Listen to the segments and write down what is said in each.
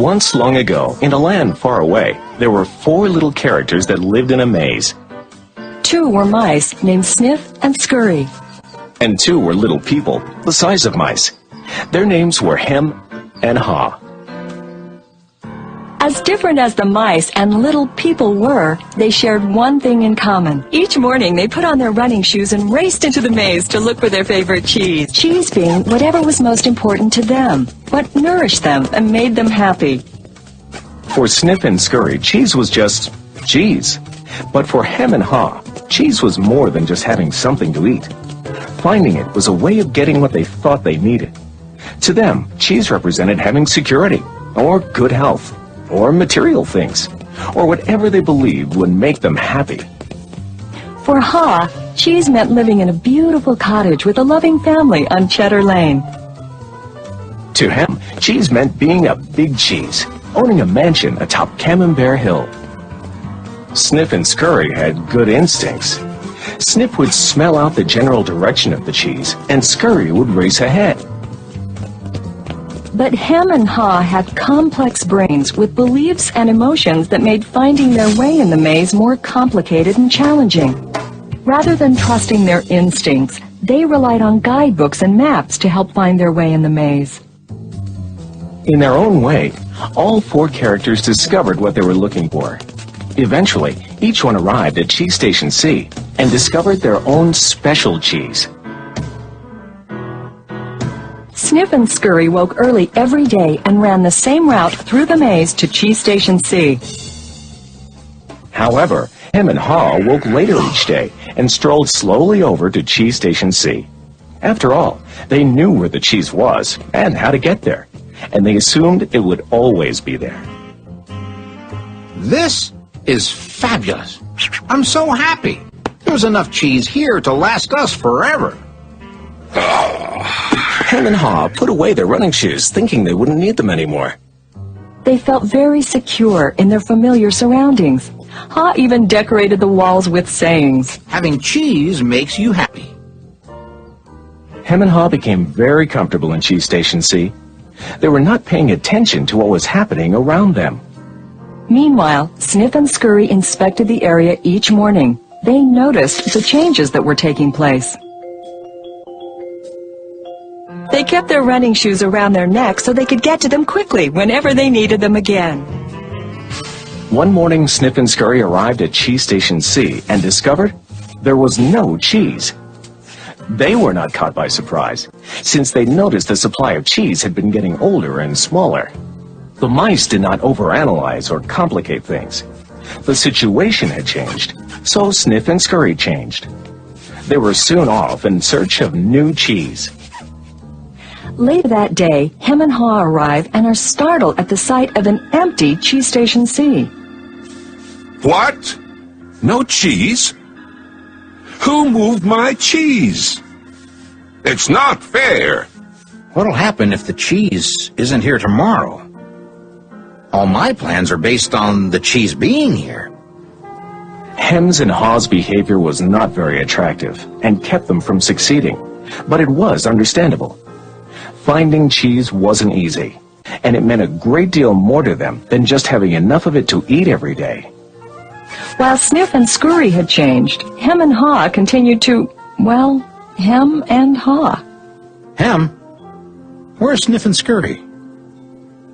Once long ago, in a land far away, there were 4 little characters that lived in a maze. 2 were mice named Sniff and Scurry. And 2 were little people, the size of mice. Their names were Hem and Haw. As different as the mice and little people were, they shared one thing in common. Each morning they put on their running shoes and raced into the maze to look for their favorite cheese. Cheese being whatever was most important to them, what nourished them and made them happy. For Sniff and Scurry, cheese was just cheese. But for Hem and Haw, cheese was more than just having something to eat. Finding it was a way of getting what they thought they needed. To them, cheese represented having security, or good health, or material things, or whatever they believed would make them happy. For Haw, cheese meant living in a beautiful cottage with a loving family on Cheddar Lane. To Hem, cheese meant being a big cheese, owning a mansion atop Camembert Hill. Sniff and Scurry had good instincts. Sniff would smell out the general direction of the cheese, and Scurry would race ahead. But Hem and Haw had complex brains with beliefs and emotions that made finding their way in the maze more complicated and challenging. Rather than trusting their instincts, they relied on guidebooks and maps to help find their way in the maze. In their own way, all 4 characters discovered what they were looking for. Eventually, each one arrived at Cheese Station C and discovered their own special cheese. Sniff and Scurry woke early every day and ran the same route through the maze to Cheese Station C. However, Hem and Haw woke later each day and strolled slowly over to Cheese Station C. After all, they knew where the cheese was and how to get there, and they assumed it would always be there. This is fabulous. I'm so happy. There's enough cheese here to last us forever. Hem and Haw put away their running shoes, thinking they wouldn't need them anymore. They felt very secure in their familiar surroundings. Haw even decorated the walls with sayings. Having cheese makes you happy. Hem and Haw became very comfortable in Cheese Station C. They were not paying attention to what was happening around them. Meanwhile, Sniff and Scurry inspected the area each morning. They noticed the changes that were taking place. They kept their running shoes around their necks so they could get to them quickly whenever they needed them again. One morning, Sniff and Scurry arrived at Cheese Station C and discovered there was no cheese. They were not caught by surprise, since they noticed the supply of cheese had been getting older and smaller. The mice did not overanalyze or complicate things. The situation had changed, so Sniff and Scurry changed. They were soon off in search of new cheese. Later that day, Hem and Haw arrive and are startled at the sight of an empty Cheese Station C. What? No cheese? Who moved my cheese? It's not fair. What'll happen if the cheese isn't here tomorrow? All my plans are based on the cheese being here. Hem's and Haw's behavior was not very attractive and kept them from succeeding, but it was understandable. Finding cheese wasn't easy, and it meant a great deal more to them than just having enough of it to eat every day. While Sniff and Scurry had changed, Hem and Haw continued to, well, Hem and Haw. Hem? Where's Sniff and Scurry?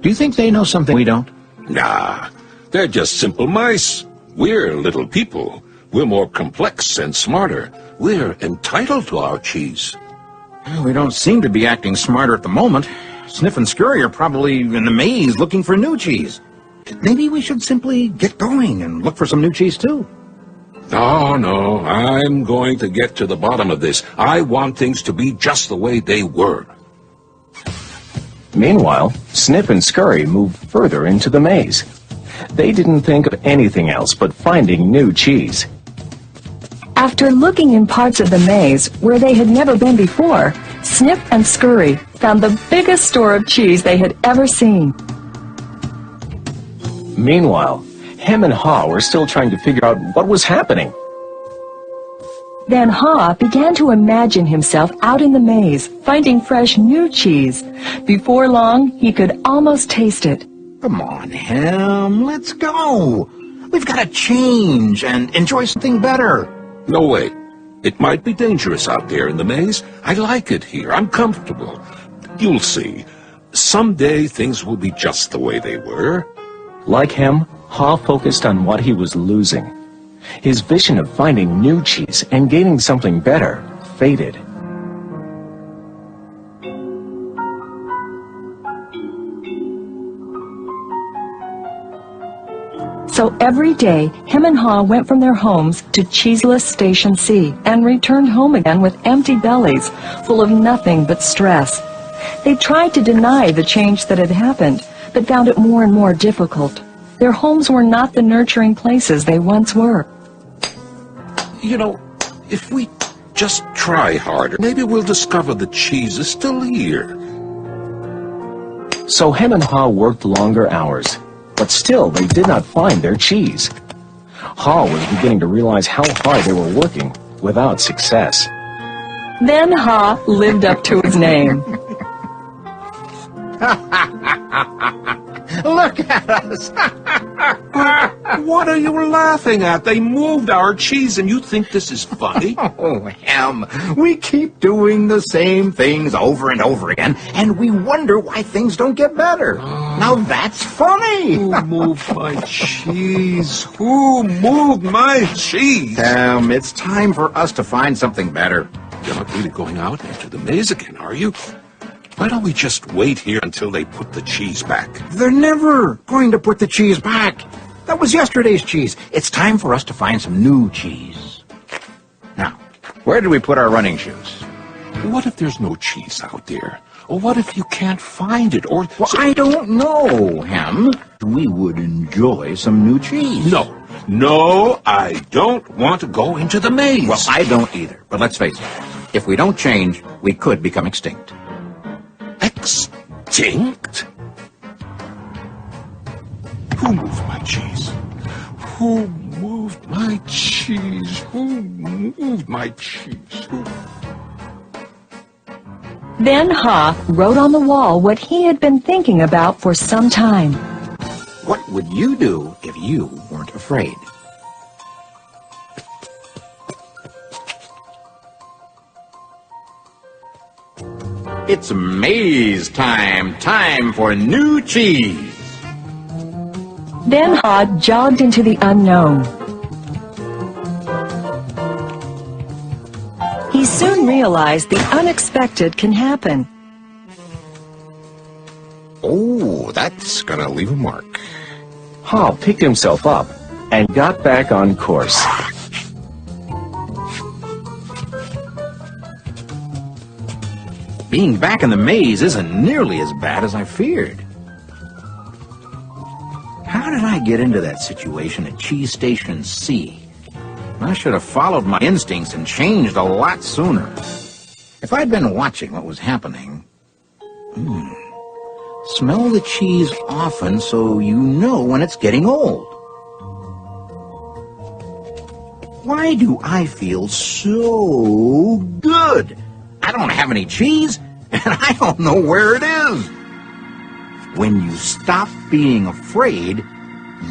Do you think they know something we don't? Nah, they're just simple mice. We're little people. We're more complex and smarter. We're entitled to our cheese. We don't seem to be acting smarter at the moment. Sniff and Scurry are probably in the maze looking for new cheese. Maybe we should simply get going and look for some new cheese too. No, I'm going to get to the bottom of this. I want things to be just the way they were. Meanwhile, Sniff and Scurry moved further into the maze. They didn't think of anything else but finding new cheese. After looking in parts of the maze where they had never been before, Sniff and Scurry found the biggest store of cheese they had ever seen. Meanwhile, Hem and Haw were still trying to figure out what was happening. Then Haw began to imagine himself out in the maze, finding fresh new cheese. Before long, he could almost taste it. Come on, Hem, let's go. We've got to change and enjoy something better. No way. It might be dangerous out there in the maze. I like it here. I'm comfortable. You'll see. Someday things will be just the way they were. Like him, Ha focused on what he was losing. His vision of finding new cheese and gaining something better faded. So every day, him and Ha went from their homes to cheeseless Station C and returned home again with empty bellies, full of nothing but stress. They tried to deny the change that had happened, but found it more and more difficult. Their homes were not the nurturing places they once were. You know, if we just try harder, maybe we'll discover the cheese is still here. So Hem and Ha worked longer hours, but still they did not find their cheese. Ha was beginning to realize how hard they were working without success. Then Ha lived up to his name. Look at us. What are you laughing at? They moved our cheese and you think this is funny? Oh, Hem, we keep doing the same things over and over again, and we wonder why things don't get better. Now that's funny. Who moved my cheese? Who moved my cheese? Hem, it's time for us to find something better. You're not really going out into the maze again, are you? Why don't we just wait here until they put the cheese back? They're never going to put the cheese back. That was yesterday's cheese. It's time for us to find some new cheese. Now, where did we put our running shoes? What if there's no cheese out there? Or what if you can't find it? Or Well, I don't know, Hem. We would enjoy some new cheese. No, I don't want to go into the maze. Well, I don't either. But let's face it. If we don't change, we could become extinct. Extinct? Who moved my cheese? Who moved my cheese? Who moved my cheese? Who? Then Ha wrote on the wall what he had been thinking about for some time. What would you do if you weren't afraid? It's maze time. Time for new cheese. Then Ha jogged into the unknown. He soon realized the unexpected can happen. Oh, that's gonna leave a mark. Ha picked himself up and got back on course. Being back in the maze isn't nearly as bad as I feared. How did I get into that situation at Cheese Station C? I should have followed my instincts and changed a lot sooner. If I'd been watching what was happening... Smell the cheese often so you know when it's getting old. Why do I feel so good? I don't have any cheese, and I don't know where it is. When you stop being afraid,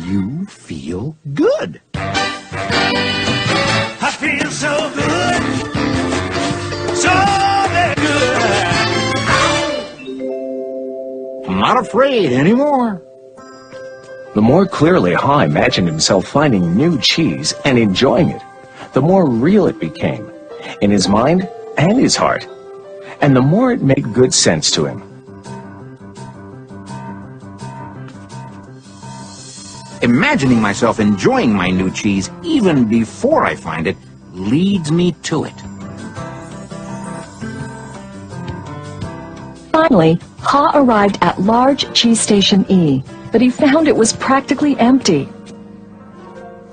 you feel good. I feel so good, so very good. I'm not afraid anymore. The more clearly Ha imagined himself finding new cheese and enjoying it, the more real it became, in his mind and his heart, and the more it made good sense to him. Imagining myself enjoying my new cheese even before I find it leads me to it. Finally, Ha arrived at large Cheese Station E, but he found it was practically empty.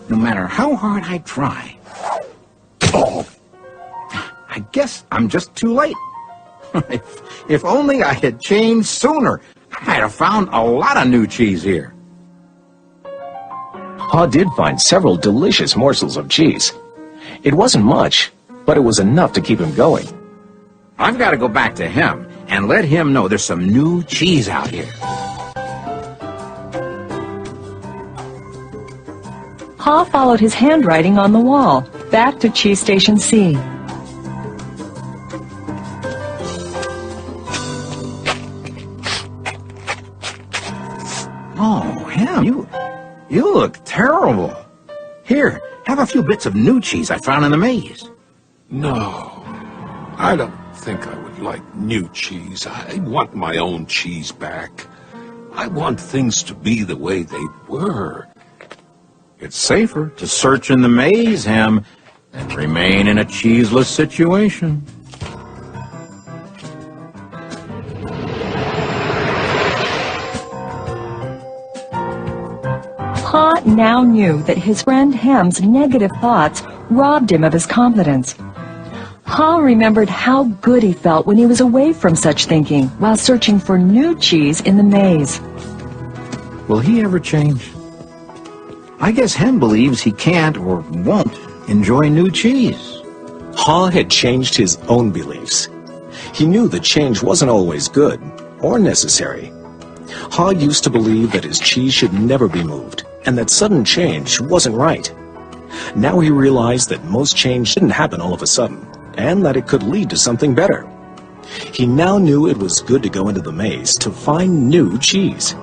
No matter how hard I try. Oh, I guess I'm just too late. If only I had changed sooner, I might have found a lot of new cheese here. Ha did find several delicious morsels of cheese. It wasn't much, but it was enough to keep him going. I've got to go back to him and let him know there's some new cheese out here. Ha followed his handwriting on the wall, back to Cheese Station C. Oh, Ham, you look terrible. Here, have a few bits of new cheese I found in the maze. No, I don't think I would like new cheese. I want my own cheese back. I want things to be the way they were. It's safer to search in the maze, Ham, than remain in a cheeseless situation. Ha now knew that his friend Ham's negative thoughts robbed him of his confidence. Ha remembered how good he felt when he was away from such thinking while searching for new cheese in the maze. Will he ever change? I guess Ham believes he can't or won't enjoy new cheese. Ha had changed his own beliefs. He knew that change wasn't always good or necessary. Ha used to believe that his cheese should never be moved and that sudden change wasn't right. Now he realized that most change didn't happen all of a sudden and that it could lead to something better. He now knew it was good to go into the maze to find new cheese.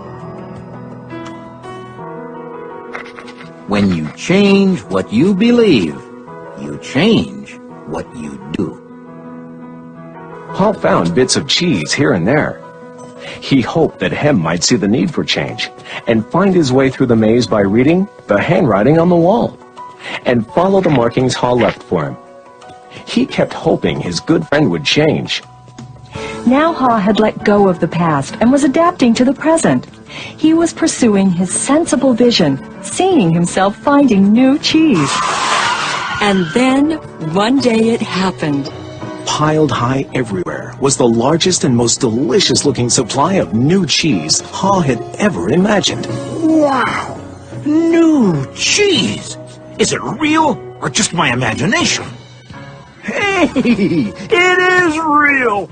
When you change what you believe, you change what you do. Ha found bits of cheese here and there. He hoped that Hem might see the need for change and find his way through the maze by reading the handwriting on the wall and follow the markings Ha left for him. He kept hoping his good friend would change. Now Ha had let go of the past and was adapting to the present. He was pursuing his sensible vision, seeing himself finding new cheese. And then, one day it happened. Piled high everywhere was the largest and most delicious-looking supply of new cheese Ha had ever imagined. Wow! New cheese! Is it real or just my imagination? Hey! It is real!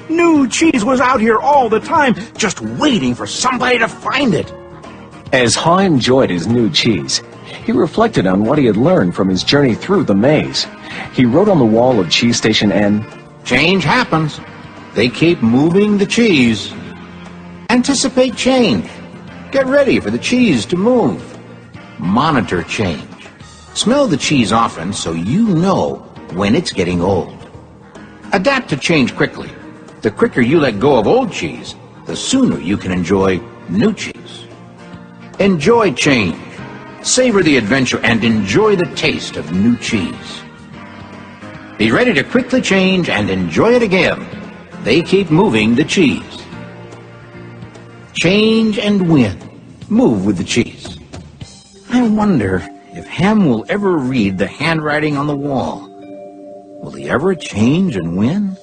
New cheese was out here all the time, just waiting for somebody to find it. As Ha enjoyed his new cheese, he reflected on what he had learned from his journey through the maze. He wrote on the wall of Cheese Station N, Change happens. They keep moving the cheese. Anticipate change. Get ready for the cheese to move. Monitor change. Smell the cheese often so you know when it's getting old. Adapt to change quickly. The quicker you let go of old cheese, the sooner you can enjoy new cheese. Enjoy change. Savor the adventure and enjoy the taste of new cheese. Be ready to quickly change and enjoy it again. They keep moving the cheese. Change and win. Move with the cheese. I wonder if Ham will ever read the handwriting on the wall. Will he ever change and win?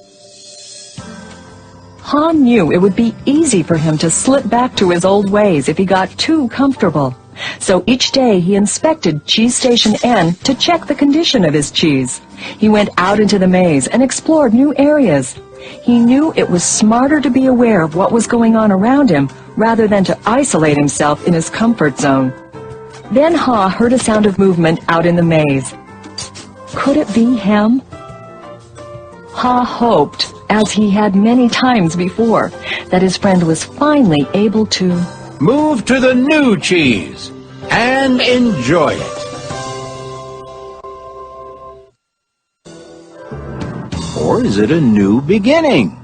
Ha knew it would be easy for him to slip back to his old ways if he got too comfortable. So each day he inspected Cheese Station N to check the condition of his cheese. He went out into the maze and explored new areas. He knew it was smarter to be aware of what was going on around him rather than to isolate himself in his comfort zone. Then Ha heard a sound of movement out in the maze. Could it be Hem? Ha hoped, as he had many times before, that his friend was finally able to move to the new cheese and enjoy it. Or is it a new beginning?